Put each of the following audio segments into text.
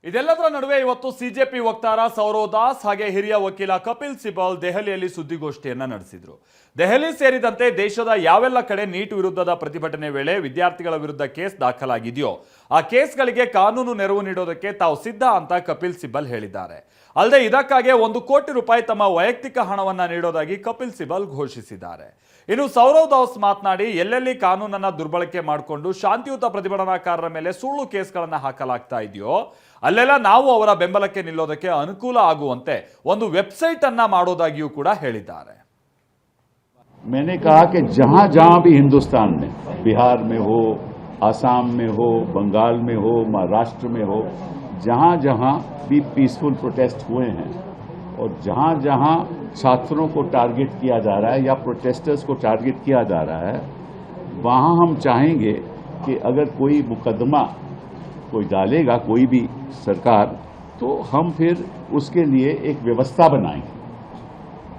ಇದೆಲ್ಲದರ ನಡುವೆ ಇವತ್ತು ಸಿಜೆಪಿ ವಕ್ತಾರ ಸೌರವ್ ದಾಸ್ ಹಾಗೆ ಹಿರಿಯ ವಕೀಲ ಕಪಿಲ್ ಸಿಬಲ್ ದೆಹಲಿಯಲ್ಲಿ ಸುದ್ದಿಗೋಷ್ಠಿಯನ್ನ ನಡೆಸಿದರು. ದೆಹಲಿ ಸೇರಿದಂತೆ ದೇಶದ ಯಾವೆಲ್ಲ ಕಡೆ ನೀಟ್ ವಿರುದ್ಧದ ಪ್ರತಿಭಟನೆ ವೇಳೆ ವಿದ್ಯಾರ್ಥಿಗಳ ವಿರುದ್ಧ ಕೇಸ್ ದಾಖಲಾಗಿದೆಯೋ ಆ ಕೇಸ್ಗಳಿಗೆ ಕಾನೂನು ನೆರವು ನೀಡೋದಕ್ಕೆ ತಾವು ಸಿದ್ಧ ಅಂತ ಕಪಿಲ್ ಸಿಬಲ್ ಹೇಳಿದ್ದಾರೆ. ಅಲ್ಲದೆ ಇದಕ್ಕಾಗಿ 1 ಕೋಟಿ ರೂಪಾಯಿ ತಮ್ಮ ವೈಯಕ್ತಿಕ ಹಣವನ್ನ ನೀಡೋದಾಗಿ ಕಪಿಲ್ ಸಿಬಲ್ ಘೋಷಿಸಿದ್ದಾರೆ. ಇನ್ನು ಸೌರವ್ ದಾಸ್ ಮಾತನಾಡಿ ಎಲ್ಲೆಲ್ಲಿ ಕಾನೂನನ್ನ ದುರ್ಬಳಕೆ ಮಾಡಿಕೊಂಡು ಶಾಂತಿಯುತ ಪ್ರತಿಭಟನಾಕಾರರ ಮೇಲೆ ಸುಳ್ಳು ಕೇಸ್ಗಳನ್ನ ಹಾಕಲಾಗ್ತಾ ಇದೆಯೋ ಅಲ್ಲೆಲ್ಲ ನಾವು ಅವರ ಬೆಂಬಲಕ್ಕೆ ನಿಲ್ಲೋದಕ್ಕೆ ಅನುಕೂಲ ಆಗುವಂತೆ ಒಂದು ವೆಬ್ಸೈಟ್ ಅನ್ನ ಮಾಡೋದಾಗಿಯೂ ಕೂಡ ಹೇಳಿದ್ದಾರೆ. मैंने कहा कि जहां जहां भी हिंदुस्तान में, बिहार में हो, आसाम में हो, बंगाल में हो, महाराष्ट्र में हो, जहां जहां भी पीसफुल प्रोटेस्ट हुए हैं और जहां जहां छात्रों को टारगेट किया जा रहा है या प्रोटेस्टर्स को टारगेट किया जा रहा है, वहां हम चाहेंगे कि अगर कोई मुकदमा कोई डालेगा कोई भी सरकार, तो हम फिर उसके लिए एक व्यवस्था बनाएंगे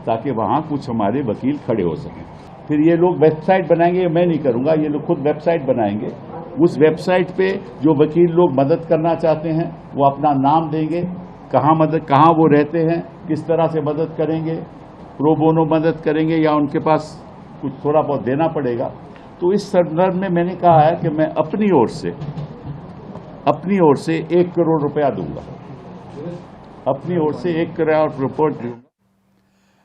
ताकि वहां कुछ हमारे वकील खड़े हो सकें. फिर ये लोग वेबसाइट बनाएंगे, मैं नहीं करूंगा, ये लोग खुद वेबसाइट बनाएंगे. उस वेबसाइट पे जो वकील लोग मदद करना चाहते हैं वो अपना नाम देंगे, कहाँ वो रहते हैं, किस तरह से मदद करेंगे, प्रो बोनो मदद करेंगे या उनके पास कुछ थोड़ा बहुत देना पड़ेगा. तो इस संदर्भ में मैंने कहा है कि मैं अपनी ओर से 1 करोड़ रुपया दूंगा, अपनी ओर से 1 करोड़ रुपया दूंगा.